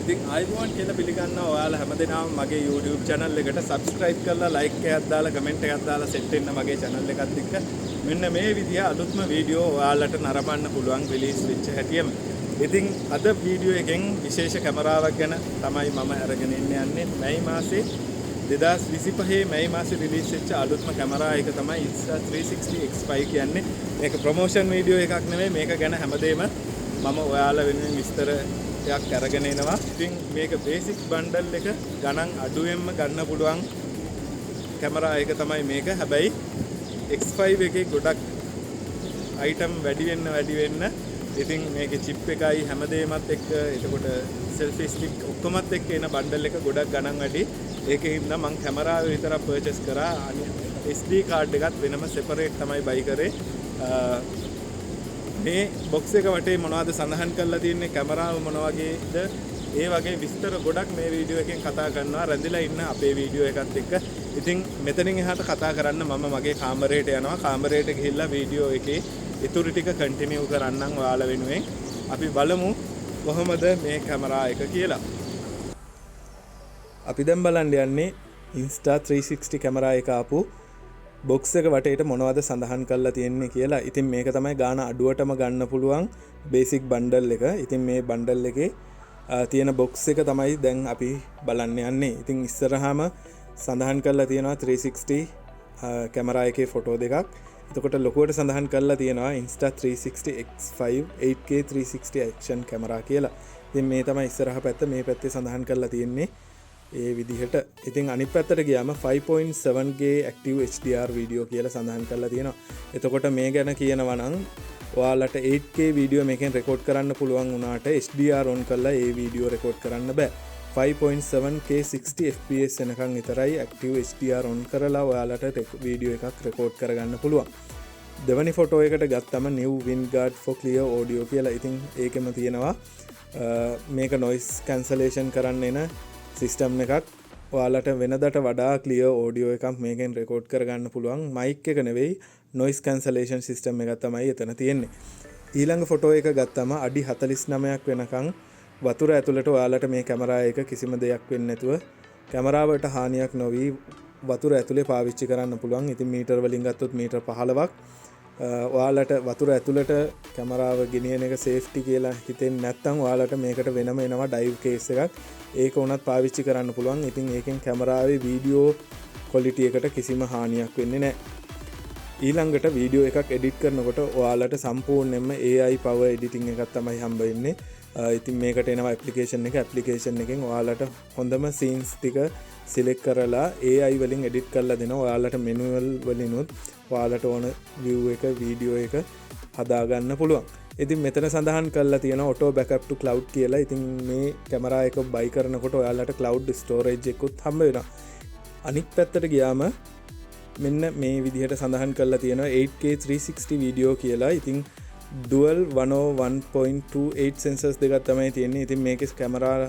ඉතින් ආයිබෝන් කියලා පිළිගන්නවා ඔයාලා හැමදෙනාම මගේ YouTube channel එකට subscribe කරලා like එකක් දාලා comment එකක් දාලා set වෙන්න මගේ channel එකත් එක්ක මෙන්න මේ විදිහ අලුත්ම වීඩියෝ ඔයාලට නරඹන්න පුළුවන් release වෙච්ච හැටියෙම. ඉතින් අද වීඩියෝ එකෙන් විශේෂ කැමරාවක් ගැන තමයි මම අරගෙන යන්නේ. මැයි මාසේ 2025 මැයි මාසේ රිලීස් වෙච්ච අලුත්ම කැමරා එක තමයි Insta360 X5 කියන්නේ. මේක ප්‍රොමෝෂන් වීඩියෝ එකක් නෙමෙයි. මේක ගැන හැමදේම මම ඔයාලා වෙනුවෙන් විස්තර යක් අරගෙන එනවා. ඉතින් මේක බේසික් බන්ඩල් එක ගණන් අඩුවෙන්ම ගන්න පුළුවන් කැමරා එක තමයි මේක. හැබැයි X5 එකේ ගොඩක් අයිටම් වැඩි වෙන්න ඉතින් මේකේ චිප් එකයි හැමදේමත් එක්ක එතකොට සෙල්ෆි ස්ටික් ඔක්කොමත් එක්ක එන බන්ඩල් එක ගොඩක් ගණන් වැඩි. ඒකෙන් නම් මම කැමරාව විතරක් පර්චේස් කරා. SD කාඩ් එකත් වෙනම සෙපරේට් තමයි බයි කරේ. මේ බොක්ස් එක වටේ මොනවද සඳහන් කරලා තියෙන්නේ, කැමරාව මොන වගේද, ඒ වගේ විස්තර ගොඩක් මේ වීඩියෝ එකෙන් කතා කරනවා. රැඳිලා ඉන්න අපේ වීඩියෝ එකත් එක්ක. ඉතින් මෙතනින් එහාට කතා කරන්න මම මගේ කාමරයට යනවා. කාමරයට ගිහිල්ලා වීඩියෝ එකේ ඉතුරු ටික කන්ටිනියු කරන්නම් ඔයාලා වෙනුවෙන්. අපි බලමු කොහොමද මේ කැමරා එක කියලා. අපි දැන් බලන්න යන්නේ Insta360 කැමරා එක ආපු බොක්ස් එක වටේට මොනවද සඳහන් කරලා තියෙන්නේ කියලා. ඉතින් මේක තමයි ගාන අඩුවටම ගන්න පුළුවන් බේසික් බන්ඩල් එක. ඉතින් මේ බන්ඩල් එකේ තියෙන බොක්ස් එක තමයි දැන් අපි බලන්න යන්නේ. ඉතින් ඉස්සරහාම සඳහන් කරලා තියෙනවා 360 කැමරා එකේ ෆොටෝ දෙකක්. එතකොට ලොකුවට සඳහන් කරලා තියෙනවා Insta360 X5 8K 360 action camera කියලා. ඉතින් මේ තමයි ඉස්සරහ පැත්ත. මේ පැත්තේ සඳහන් කරලා තියෙන්නේ ඒ විදිහට. ඉතින් අනිත් පැත්තට ගියාම 5.7K active HDR වීඩියෝ කියලා සඳහන් කරලා තියෙනවා. එතකොට මේ ගැන කියනවා නම් ඔයාලට 8K වීඩියෝ මේකෙන් රෙකෝඩ් කරන්න පුළුවන් වුණාට HDR on කරලා ඒ වීඩියෝ රෙකෝඩ් කරන්න බෑ. 5.7K 60 fps වෙනකන් විතරයි active HDR on කරලා ඔයාලට වීඩියෝ එකක් රෙකෝඩ් කරගන්න පුළුවන්. දෙවනි ෆොටෝ එකට ගත්තම new WinGuard for clear audio කියලා. ඉතින් ඒකෙම තියෙනවා මේක noise cancellation කරන්න එන සිස්ටම් එකක්. ඔයාලට වෙනදට වඩා ක්ලියර් ඕඩියෝ එකක් මේකෙන් රෙකෝඩ් කරගන්න පුළුවන්. මයික් එක නෙවෙයි, noise cancellation සිස්ටම් එකක් තමයි එතන තියෙන්නේ. ඊළඟ ෆොටෝ එක ගත්තම අඩි 49ක් වෙනකන් වතුර ඇතුළට ඔයාලට මේ කැමරා එක කිසිම දෙයක් වෙන්නේ නැතුව කැමරාවට හානියක් නොවි වතුර ඇතුලේ පාවිච්චි කරන්න පුළුවන්. ඉතින් මීටර වලින් ගත්තොත් මීටර 15ක් ඔයාලට වතුර ඇතුළට කැමරාව ගෙනියන එක සේෆ්ටි කියලා හිතෙන්නේ නැත්නම් ඔයාලට මේකට වෙනම එනවා ඩයිව් කේස් එකක්. ඒක උනත් පාවිච්චි කරන්න පුළුවන්. ඉතින් ඒකෙන් කැමරාවේ වීඩියෝ ක්වොලිටි එකට කිසිම හානියක් වෙන්නේ නැහැ. ඊළඟට වීඩියෝ එකක් එඩිට් කරනකොට ඔයාලට සම්පූර්ණයෙන්ම AI power editing එකක් තමයි හම්බ වෙන්නේ. ඉතින් මේකට එනවා ඇප්ලිකේෂන් එක. ඇප්ලිකේෂන් එකෙන් ඔයාලට හොඳම සීන්ස් ටික සිලෙක්ට් කරලා AI වලින් එඩිට් කරලා දෙනවා. ඔයාලට මෙනුවල් වලිනුත් ඔයාලට ඕන view එක වීඩියෝ එක හදාගන්න පුළුවන්. ඉතින් මෙතන සඳහන් කරලා තියෙනවා auto backup to cloud කියලා. ඉතින් මේ කැමරා එක බයි කරනකොට ඔයාලට cloud storage එකකුත් හම්බ වෙනවා. අනිත් පැත්තට ගියාම මෙන්න මේ විදිහට සඳහන් කරලා තියෙනවා 8K 360 වීඩියෝ කියලා. ඉතින් dual 101.28 sensors දෙකක් තමයි තියෙන්නේ. ඉතින් මේකේ කැමරා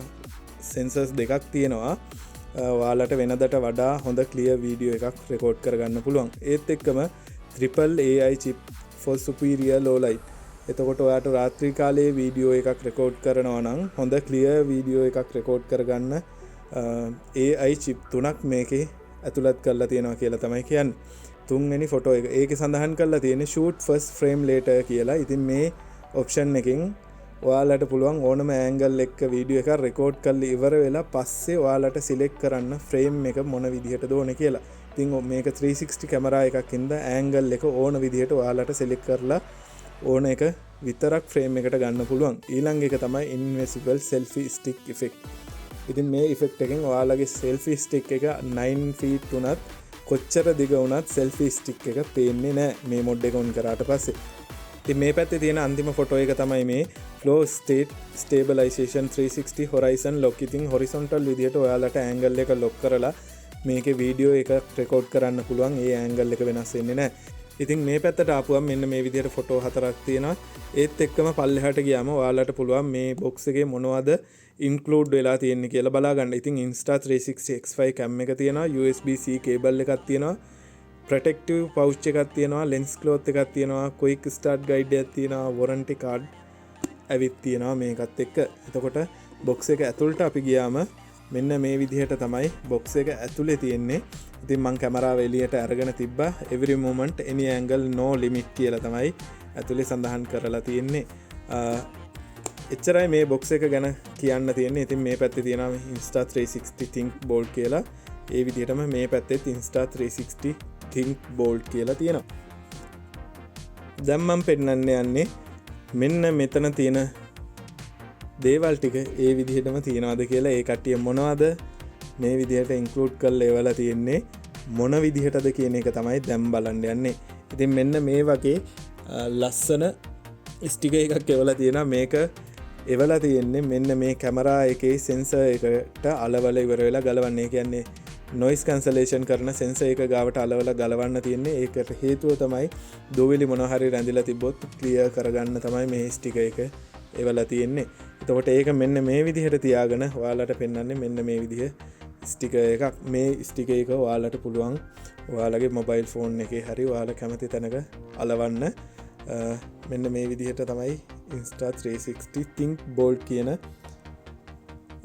sensors දෙකක් තියෙනවා. ඔයාලට වෙනදට වඩා හොඳ ක්ලියර් වීඩියෝ එකක් රෙකෝඩ් කරගන්න පුළුවන්. ඒත් එක්කම triple AI chip for superior low light. එතකොට ඔයාට රාත්‍රී කාලයේ වීඩියෝ එකක් රෙකෝඩ් කරනවා නම් හොඳ ක්ලියර් වීඩියෝ එකක් රෙකෝඩ් කරගන්න AI chip 3ක් මේකේ ඇතුළත් කරලා තියෙනවා කියලා තමයි කියන්නේ. තුන්වෙනි ෆොටෝ එක. ඒකේ සඳහන් කරලා තියෙන්නේ shoot first frame later කියලා. ඉතින් මේ ඔප්ෂන් එකෙන් ඔයාලට පුළුවන් ඕනම ඇන්ගල් එක්ක වීඩියෝ එකක් රෙකෝඩ් කරලා ඉවර වෙලා පස්සේ ඔයාලට සිලෙක්ට් කරන්න ෆ්‍රේම් එක මොන විදිහටද ඕනේ කියලා. ඉතින් මේක 360 කැමරා එකක් ඉඳ ඇන්ගල් එක ඕන විදිහට ඔයාලට සිලෙක්ට් කරලා ඕන එක විතරක් ෆ්‍රේම් එකට ගන්න පුළුවන්. ඊළඟ එක තමයි invisible selfie stick effect. ඉතින් මේ ඉෆෙක්ට් එකෙන් ඔයාලගේ selfie stick එක 9 feet උනත් කොච්චර දිග වුණත් selfie stick එක පේන්නේ නැහැ මේ මොඩ් එක ඔන් කරාට පස්සේ. ඉතින් මේ පැත්තේ තියෙන අන්තිම ෆොටෝ එක තමයි මේ flow state stabilization 360 horizon lock. ඉතින් horizontal විදිහට ඔයාලට ඇන්ගල් එක ලොක් කරලා මේකේ වීඩියෝ එක රෙකෝඩ් කරන්න පුළුවන්. ඒ ඇන්ගල් එක වෙනස් වෙන්නේ නැහැ. ඉතින් මේ පැත්තට ආපුවම මෙන්න මේ විදිහට ෆොටෝ 4ක් තියෙනවා. ඒත් එක්කම පල්ලෙහාට ගියාම ඔයාලට පුළුවන් මේ බොක්ස් එකේ මොනවද ඉන්ක්ලූඩ් වෙලා තියෙන්නේ කියලා බලා ගන්න. ඉතින් Insta360 X5 cam එක තියෙනවා, USB-C cable එකක් තියෙනවා, protective pouch එකක් තියෙනවා, lens cloth එකක් තියෙනවා, quick start guide එකක් තියෙනවා, warranty card ඇවිත් තියෙනවා මේකත් එක්ක. එතකොට බොක්ස් එක ඇතුළට අපි ගියාම මෙන්න මේ විදිහට තමයි බොක්ස් එක ඇතුලේ තියෙන්නේ. ඉතින් මං කැමරාව එළියට අරගෙන තිබ්බා. every moment any angle no limit කියලා තමයි ඇතුලේ සඳහන් කරලා තියෙන්නේ. එච්චරයි මේ බොක්ස් එක ගැන කියන්න තියෙන්නේ. ඉතින් මේ පැත්තේ තියෙනවා Insta360 Think Bold කියලා. ඒ විදිහටම මේ පැත්තෙත් Insta360 Think Bold කියලා තියෙනවා. දැන් මම පෙන්නන්න යන්නේ මෙන්න මෙතන තියෙන දේවල් ටික ඒ විදිහටම තියනවාද කියලා. ඒ කට්ටිය මොනවද මේ විදිහට ඉන්ක්ලූඩ් කරලා ඒවලා තියෙන්නේ මොන විදිහටද කියන එක තමයි දැන් බලන්න යන්නේ. ඉතින් මෙන්න මේ වගේ ලස්සන ස්ටිකර් එකක් එවලා තියෙනවා. මේක එවලා තියෙන්නේ මෙන්න මේ කැමරා එකේ සෙන්සර් එකට අලවල ඉවර වෙලා ගලවන්නේ. කියන්නේ noise cancellation කරන සෙන්සර් එක ගාවට අලවල ගලවන්න තියෙන්නේ. ඒකට හේතුව තමයි දූවිලි මොනවා හරි රැඳිලා තිබ්බොත් ක්ලියර් කරගන්න තමයි මේ ස්ටිකර් එක එවලා තියෙන්නේ. එතකොට ඒක මෙන්න මේ විදිහට තියාගෙන ඔයාලට පෙන්වන්නේ මෙන්න මේ විදිහ ස්ටිකර් එකක්. මේ ස්ටිකර් එක ඔයාලට පුළුවන් ඔයාලගේ මොබයිල් ෆෝන් එකේ හරි ඔයාලා කැමති තැනක අලවන්න. මෙන්න මේ විදිහට තමයි Insta360 Think Bold කියන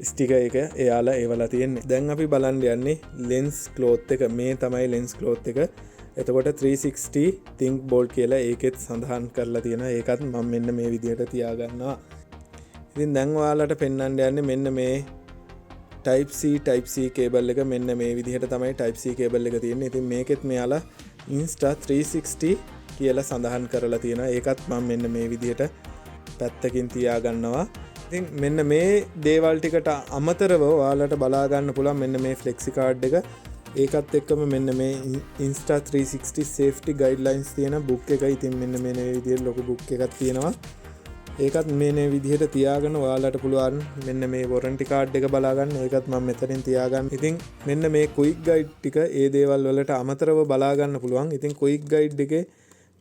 ස්ටිකර් එක එයාලා ඒවලා තියෙන්නේ. දැන් අපි බලන්න යන්නේ lens cloth එක. මේ තමයි lens cloth එක. එතකොට 360 Think Bold කියලා ඒකෙත් සඳහන් කරලා තියෙනවා. ඒකත් මම මෙන්න මේ විදිහට තියාගන්නවා. ඉතින් දැන් ඔයාලට පෙන්වන්න යන්නේ මෙන්න මේ Type C කේබල් එක. මෙන්න මේ විදිහට තමයි Type C කේබල් එක තියෙන්නේ. ඉතින් මේකෙත් මෙයාලා Insta360 කියලා සඳහන් කරලා තියෙනවා. ඒකත් මම මෙන්න මේ විදිහට පැත්තකින් තියාගන්නවා. ඉතින් මෙන්න මේ දේවල් ටිකට අමතරව ඔයාලට බලා ගන්න පුළුවන් මෙන්න මේ flexi card එක. ඒකත් එක්කම මෙන්න මේ Insta360 safety guidelines තියෙන book එක. ඉතින් මෙන්න මේ විදිහට ලොකු book එකක් තියෙනවා. ඒකත් මේ විදිහට තියාගෙන ඔයාලට පුළුවන් මෙන්න මේ warranty card එක බලා ගන්න. ඒකත් මම මෙතනින් තියාගන්න. ඉතින් මෙන්න මේ quick guide ටික ඒ දේවල් වලට අමතරව බලා ගන්න පුළුවන්. ඉතින් quick guide එකේ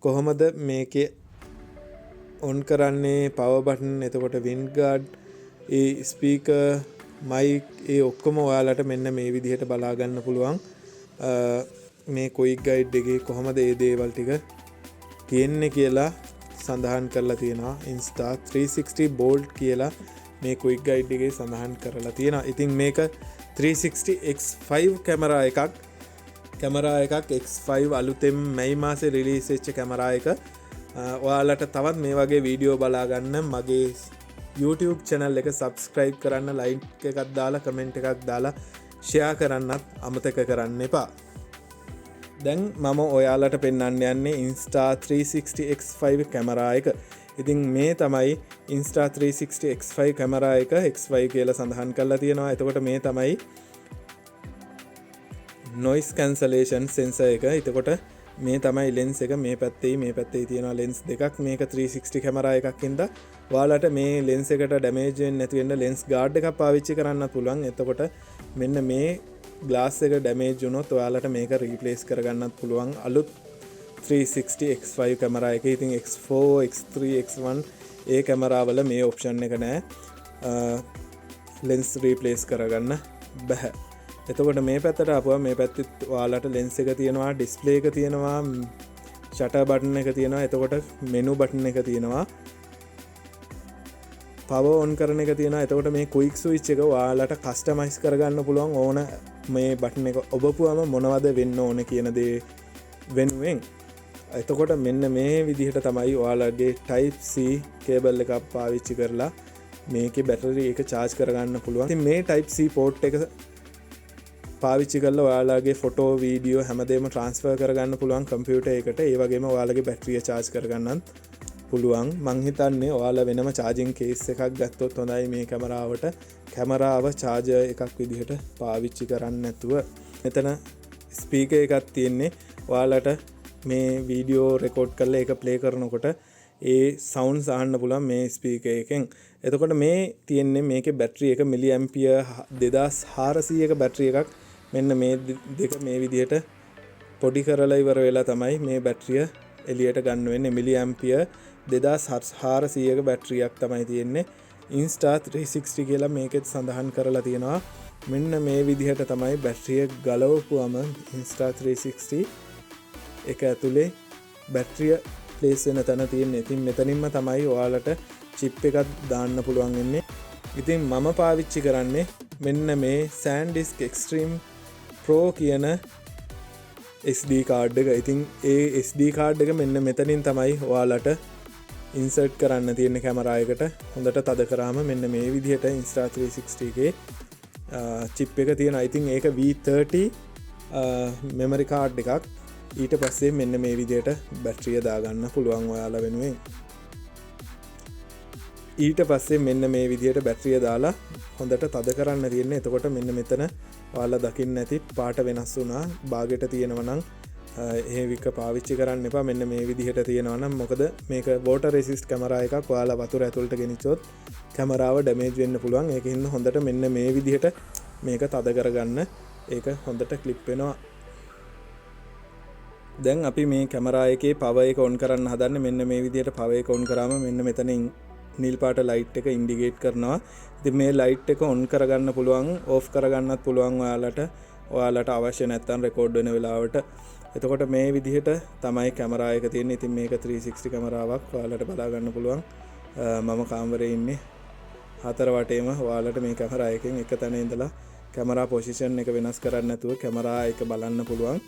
කොහොමද මේකේ on කරන්නේ, power button, එතකොට wind guard, ඒ speaker, mic, ඒ ඔක්කොම ඔයාලට මෙන්න මේ විදිහට බලා ගන්න පුළුවන්. මේ quick guide එකේ කොහොමද මේ දේවල් ටික තියෙන්නේ කියලා සඳහන් කරලා තියෙනවා. Insta360 Bold කියලා මේ quick guide එකේ සඳහන් කරලා තියෙනවා. ඉතින් මේක 360 X5 කැමරා එකක්. X5 අලුතෙන් මැයි මාසේ රිලීස් වෙච්ච කැමරා එක. ඔයාලට තවත් මේ වගේ වීඩියෝ බලා ගන්න මගේ YouTube channel එක subscribe කරන්න, like එකක් දාලා, comment එකක් දාලා share කරන්නත් අමතක කරන්න එපා. දැන් මම ඔයාලට පෙන්වන්න යන්නේ Insta360 X5 කැමරා එක. ඉතින් මේ තමයි Insta360 X5 කැමරා එක. X5 කියලා සඳහන් කරලා තියෙනවා. එතකොට මේ තමයි noise cancellation sensor එක. එතකොට මේ තමයි lens එක. මේ පැත්තේ තියෙනවා lens දෙකක්. මේක 360 කැමරා එකක් හින්දා ඔයාලට මේ lens එකට damage වෙන්නේ නැති වෙන්න lens guard එකක් පාවිච්චි කරන්නත් පුළුවන්. එතකොට මෙන්න මේ glass එක damage වුණොත් ඔයාලට මේක replace කරගන්නත් පුළුවන් අලුත් 360 X5 කැමරා එකේ. ඉතින් X4, X3, X1 ඒ කැමරාවල මේ option එක නැහැ. lens replace කරගන්න බෑ. එතකොට මේ පැත්තට ආපුවා මේ පැත්තේ ඔයාලට lens එක තියෙනවා, display එක තියෙනවා, shutter button එක තියෙනවා. එතකොට menu button එක තියෙනවා, power on කරන එක තියෙනවා. එතකොට මේ quick switch එක ඔයාලට customize කරගන්න පුළුවන්. ඕන මේ button එක ඔබපුවම මොනවද වෙන්න ඕන කියන දේ වෙනුවෙන්. එතකොට මෙන්න මේ විදිහට තමයි ඔයාලගේ Type C cable එකක් පාවිච්චි කරලා මේකේ battery එක charge කරගන්න පුළුවන්. ඉතින් මේ Type C port එක පාවිච්චි කරලා ඔයාලගේ ෆොටෝ, වීඩියෝ හැමදේම ට්‍රාන්ස්ෆර් කරගන්න පුළුවන් කම්පියුටර් එකට. ඒ වගේම ඔයාලගේ බැටරිය charge කරගන්නත් පුළුවන්. මං හිතන්නේ ඔයාලා වෙනම charging case එකක් ගත්තොත් හොඳයි මේ කැමරාවට. කැමරාව charger එකක් විදිහට පාවිච්චි කරන්න නැතුව. මෙතන ස්පීකර් එකක් තියෙන්නේ. ඔයාලට මේ වීඩියෝ රෙකෝඩ් කරලා ඒක ප්ලේ කරනකොට ඒ සවුන්ඩ්ස් අහන්න පුළුවන් මේ ස්පීකර් එකෙන්. එතකොට මේ තියෙන්නේ මේකේ බැටරි එක මිලි ඇම්පියර් 2400ක බැටරි එකක්. මෙන්න මේ දෙක මේ විදිහට පොඩි කරලා ඉවර වෙලා තමයි මේ බැටරිය එළියට ගන්න වෙන්නේ. මිලි ඇම්පියර් 2400ක බැටරියක් තමයි තියෙන්නේ. Insta360 කියලා මේකෙත් සඳහන් කරලා තියෙනවා. මෙන්න මේ විදිහට තමයි බැටරිය ගලවපුවම Insta360 එක ඇතුලේ බැටරිය ප්ලේස් වෙන තැන තියෙන්නේ. ඉතින් මෙතනින්ම තමයි ඔයාලට chip එකක් දාන්න පුළුවන් වෙන්නේ. ඉතින් මම පාවිච්චි කරන්නේ මෙන්න මේ SanDisk Extreme Pro කියන SD කාඩ් එක. ඉතින් ඒ SD කාඩ් එක මෙන්න මෙතනින් තමයි ඔයාලට ඉන්සර්ට් කරන්න තියෙන කැමරා එකට. හොඳට තද කරාම මෙන්න මේ විදිහට Insta360 ගේ chip එක තියෙනවා. ඉතින් ඒක V30 memory card එකක්. ඊට පස්සේ මෙන්න මේ විදිහට බැටරිය දාගන්න පුළුවන් ඔයාලා වෙනුවෙන්. ඊට පස්සේ මෙන්න මේ විදිහට බැටරිය දාලා හොඳට තද කරන්න තියෙන්නේ. එතකොට මෙන්න මෙතන ඔයාලා දකින්න ඇති පාට වෙනස් වුණා. බාගෙට තියෙනවා නම් ඒක පාවිච්චි කරන්න එපා. මෙන්න මේ විදිහට තියෙනවා නම් මොකද මේක water resist කැමරා එකක්. ඔයාලා වතුර ඇතුළට ගෙනිච්චොත් කැමරාව ඩැමේජ් වෙන්න පුළුවන්. ඒකින්ද හොඳට මෙන්න මේ විදිහට මේක තද කරගන්න. ඒක හොඳට ක්ලිප් වෙනවා. දැන් අපි මේ කැමරා එකේ power එක on කරන්න හදන්නේ. මෙන්න මේ විදිහට power එක on කරාම මෙන්න මෙතනින් නිල් පාට ලයිට් එක ඉන්ඩිකේට් කරනවා. ඉතින් මේ ලයිට් එක on කරගන්න පුළුවන්, off කරගන්නත් පුළුවන් ඔයාලට අවශ්‍ය නැත්නම් රෙකෝඩ් වෙන වෙලාවට. එතකොට මේ විදිහට තමයි කැමරා එක තියෙන්නේ. ඉතින් මේක 360 කැමරාවක්. ඔයාලට බලා ගන්න පුළුවන්. මම කාමරේ ඉන්නේ හතර වටේම. ඔයාලට මේ කැමරා එකෙන් එක තැන ඉඳලා කැමරා පොසිෂන් එක වෙනස් කරන්න නැතුව කැමරා එක බලන්න පුළුවන්.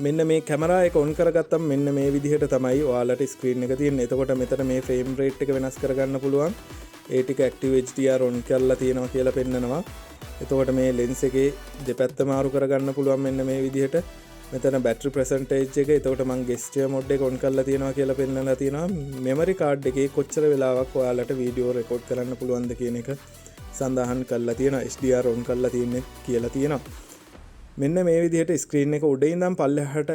මෙන්න මේ කැමරා එක on කරගත්තම මෙන්න මේ විදිහට තමයි ඔයාලට ස්ක්‍රීන් එක තියෙන්නේ. එතකොට මෙතන මේ ෆ්‍රේම් රේට් එක වෙනස් කරගන්න පුළුවන්. ඒ ටික active HDR on කරලා තියෙනවා කියලා පෙන්නනවා. එතකොට මේ lens එකේ දෙපැත්ත මාරු කරගන්න පුළුවන් මෙන්න මේ විදිහට. මෙතන battery percentage එක. එතකොට මම gesture mode එක on කරලා තියෙනවා කියලා පෙන්නලා තියෙනවා. memory card එකේ කොච්චර වෙලාවක් ඔයාලට වීඩියෝ රෙකෝඩ් කරන්න පුළුවන්ද කියන එක සඳහන් කරලා තියෙනවා. HDR on කරලා තියෙන්නේ කියලා තියෙනවා. මෙන්න මේ විදිහට ස්ක්‍රීන් එක උඩ ඉඳන් පල්ලෙහාට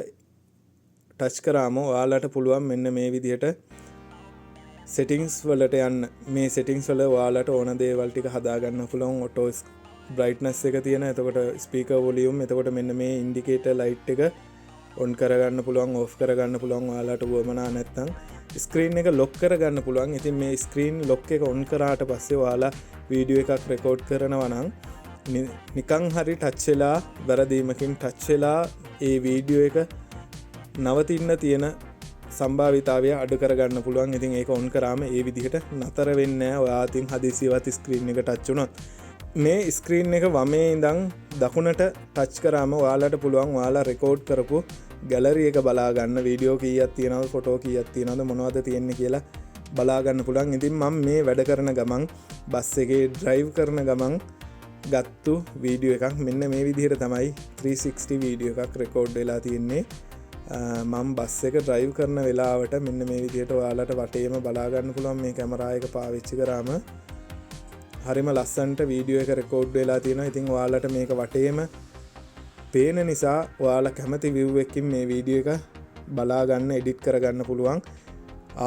ටච් කරාම ඔයාලට පුළුවන් මෙන්න මේ විදිහට settings වලට යන්න. මේ settings වල ඔයාලට ඕන දේවල් ටික හදාගන්න පුළුවන්. auto brightness එක තියෙන. එතකොට speaker volume. එතකොට මෙන්න මේ indicator light එක on කරගන්න පුළුවන්, off කරගන්න පුළුවන් ඔයාලට වමනා නැත්නම්. ස්ක්‍රීන් එක lock කරගන්න පුළුවන්. ඉතින් මේ ස්ක්‍රීන් lock එක on කරාට පස්සේ ඔයාලා වීඩියෝ එකක් රෙකෝඩ් කරනවා නම් නිකන් හරි ටච් වෙලා වැරදීමකින් ටච් වෙලා ඒ වීඩියෝ එක නවතින්න තියෙන සම්භාවිතාවය අඩු කරගන්න පුළුවන්. ඉතින් ඒක on කරාම ඒ විදිහට නතර වෙන්නේ නැහැ. ඔයා අතින් හදිසියවත් ස්ක්‍රීන් එක ටච් වුණොත් මේ ස්ක්‍රීන් එක වමේ ඉඳන් දකුණට ටච් කරාම ඔයාලට පුළුවන් ඔයාලා රෙකෝඩ් කරපු ගැලරි එක බලා ගන්න. වීඩියෝ කීයක් තියෙනවද, ෆොටෝ කීයක් තියෙනවද, මොනවද තියෙන්නේ කියලා බලා ගන්න පුළුවන්. ඉතින් මම මේ වැඩ කරන ගමන් බස් එකේ ඩ්‍රයිව් කරන ගමන් ගත්තු වීඩියෝ එකක්. මෙන්න මේ විදිහට තමයි 360 වීඩියෝ එකක් රෙකෝඩ් වෙලා තියෙන්නේ. මම බස් එක ඩ්‍රයිව් කරන වෙලාවට මෙන්න මේ විදිහට ඔයාලට වටේම බලා ගන්න පුළුවන්. මේ කැමරා එක පාවිච්චි කරාම හරිම ලස්සනට වීඩියෝ එක රෙකෝඩ් වෙලා තියෙනවා. ඉතින් ඔයාලට මේක වටේම පේන නිසා ඔයාලා කැමති view එකකින් මේ වීඩියෝ එක බලා ගන්න, එඩිට් කරගන්න පුළුවන්.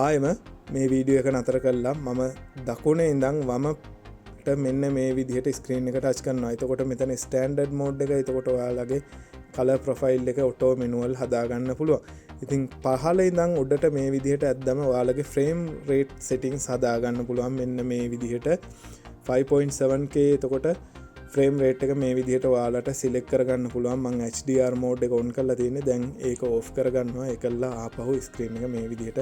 ආයෙම මේ වීඩියෝ එක නතර කළා මම දකුණේ ඉඳන් වමට මෙන්න මේ විදිහට ස්ක්‍රීන් එක ටච් කරනවා. එතකොට මෙතන ස්ටෑන්ඩඩ් මෝඩ් එක. එතකොට ඔයාලගේ කලර් ප්‍රොෆයිල් එක ඔටෝ මෙනුවල් හදාගන්න පුළුවන්. ඉතින් පහළ ඉඳන් උඩට මේ විදිහට ඇද්දම ඔයාලගේ ෆ්‍රේම් රේට් සෙටින්ග්ස් හදාගන්න පුළුවන්. මෙන්න මේ විදිහට 5.7K. එතකොට ෆ්‍රේම් රේට් එක මේ විදිහට ඔයාලට සිලෙක්ට් කරගන්න පුළුවන්. මම HDR මෝඩ් එක ඔන් කරලා තියෙන්නේ. දැන් ඒක ඕෆ් කරගන්නවා. ඒකලා ආපහු ස්ක්‍රීන් එක මේ විදිහට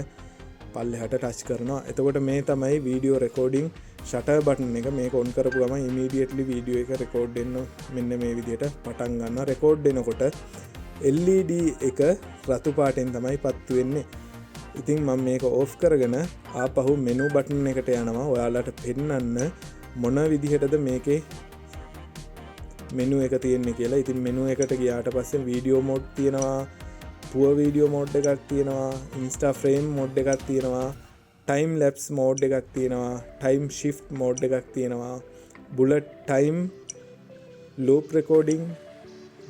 පල්ලෙහාට ටච් කරනවා. එතකොට මේ තමයි වීඩියෝ රෙකෝඩින් ෂටර් බටන් එක. මේක ඔන් කරපු ගමන් ඉමීඩියට්ලි වීඩියෝ එක රෙකෝඩ් වෙන්න මෙන්න මේ විදිහට පටන් ගන්නවා. රෙකෝඩ් වෙනකොට LED එක රතු පාටෙන් තමයි පත්තු වෙන්නේ. ඉතින් මම මේක ඕෆ් කරගෙන ආපහු මෙනු බටන් එකට යනවා. ඔයාලට පෙන්නන්න මොන විදිහටද මේකේ මෙනු එක තියෙන්නේ කියලා. ඉතින් මෙනු එකට ගියාට පස්සේ වීඩියෝ මෝඩ් තියෙනවා, පුවර් වීඩියෝ මෝඩ් එකක් තියෙනවා, ඉන්ස්ටා ෆ්‍රේම් මෝඩ් එකක් තියෙනවා, ටයිම් ලැප්ස් මෝඩ් එකක් තියෙනවා, ටයිම් ෂිෆ්ට් මෝඩ් එකක් තියෙනවා, bullet time, loop recording,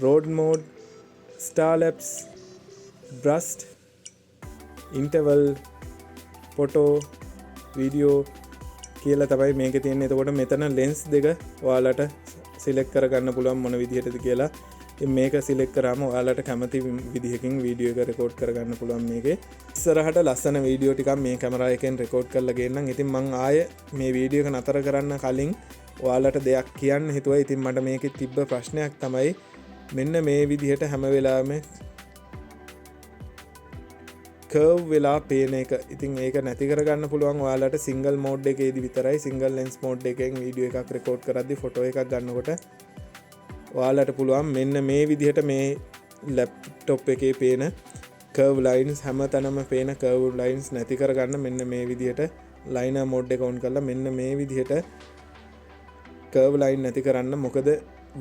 road mode, star lapse, burst, interval, photo, video කියලා තමයි මේක තියෙන්නේ. එතකොට මෙතන ලෙන්ස් දෙක ඔයාලට සිලෙක්ට් කරගන්න පුළුවන් මොන විදිහටද කියලා. ඉතින් මේක සිලෙක්ට් කරාම ඔයාලට කැමති විදිහකින් වීඩියෝ එක රෙකෝඩ් කරගන්න පුළුවන්. මේකේ ඉස්සරහට ලස්සන වීඩියෝ ටිකක් මේ කැමරා එකෙන් රෙකෝඩ් කරලා ගේන්නම්. ඉතින් මම ආයේ මේ වීඩියෝ එක නතර කරන්න කලින් ඔයාලට දෙයක් කියන්න හිතුවා. ඉතින් මට මේකේ තිබ්බ ප්‍රශ්නයක් තමයි මෙන්න මේ විදිහට හැම වෙලාවෙම කර්ව් වෙලා පේන එක. ඉතින් ඒක නැති කරගන්න පුළුවන් ඔයාලට සිංගල් මෝඩ් එකේදී විතරයි. සිංගල් ලෙන්ස් මෝඩ් එකෙන් වීඩියෝ එකක් රෙකෝඩ් කරද්දි ෆොටෝ එකක් ගන්නකොට ඔයාලට පුළුවන් මෙන්න මේ විදිහට මේ ලැප්ටොප් එකේ පේන කර්ව් ලයින්ස් හැම තැනම පේන කර්ව් ලයින්ස් නැති කරගන්න මෙන්න මේ විදිහට ලයිනර් මෝඩ් එක ඔන් කරලා මෙන්න මේ විදිහට කර්ව් ලයින් නැති කරන්න. මොකද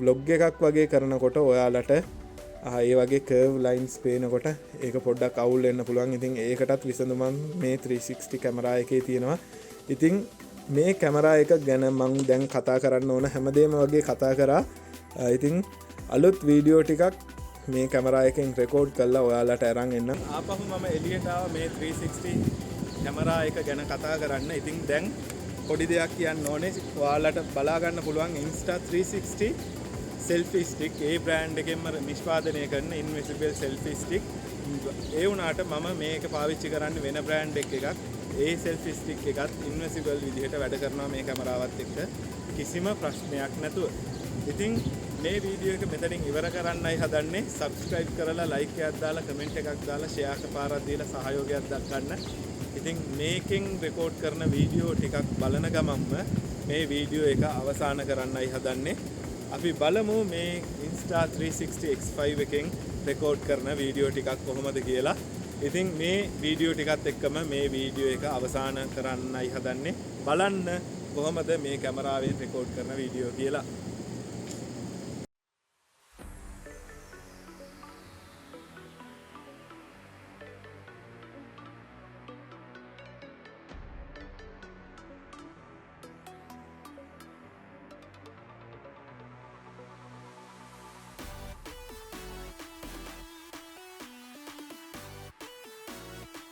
ව්ලොග් එකක් වගේ කරනකොට ඔයාලට ඒ වගේ කර්ව් ලයින්ස් පේනකොට ඒක පොඩ්ඩක් අවුල් වෙන්න පුළුවන්. ඉතින් ඒකටත් විසඳුමක් මේ 360 කැමරා එකේ තියෙනවා. ඉතින් මේ කැමරා එක ගැන මම දැන් කතා කරන්න ඕන හැමදේම වගේ කතා කරා. ඉතින් අලුත් වීඩියෝ ටිකක් මේ කැමරා එකෙන් රෙකෝඩ් කරලා ඔයාලට අරන් එන්න. ආපහු මම එළියට ආවා මේ 360 කැමරා එක ගැන කතා කරන්න. ඉතින් දැන් පොඩි දෙයක් කියන්න ඕනේ. ඔයාලට බලා ගන්න පුළුවන් Insta360 selfie stick ඒ බ්‍රෑන්ඩ් එකෙන්ම නිෂ්පාදනය කරන invisible selfie stick. ඒ වුණාට මම මේක පාවිච්චි කරන්නේ වෙන බ්‍රෑන්ඩ් එකක්. ඒ selfie stick එකත් invisible විදිහට වැඩ කරනවා මේ කැමරාවත් එක්ක කිසිම ප්‍රශ්නයක් නැතුව. ඉතින් මේ වීඩියෝ එක මෙතනින් ඉවර කරන්නයි හදන්නේ. subscribe කරලා like එකක් දාලා comment එකක් දාලා share එකපාරක් දීලා සහයෝගයක් දක්වන්න. ඉතින් මේකෙන් රෙකෝඩ් කරන වීඩියෝ ටිකක් බලන ගමන්ම මේ වීඩියෝ එක අවසන් කරන්නයි හදන්නේ. අපි බලමු මේ Insta360 X5 එකෙන් රෙකෝඩ් කරන වීඩියෝ ටිකක් කොහොමද කියලා. ඉතින් මේ වීඩියෝ ටිකත් එක්කම මේ වීඩියෝ එක අවසන් කරන්නයි හදන්නේ. බලන්න කොහොමද මේ කැමරාවෙන් රෙකෝඩ් කරන වීඩියෝ කියලා.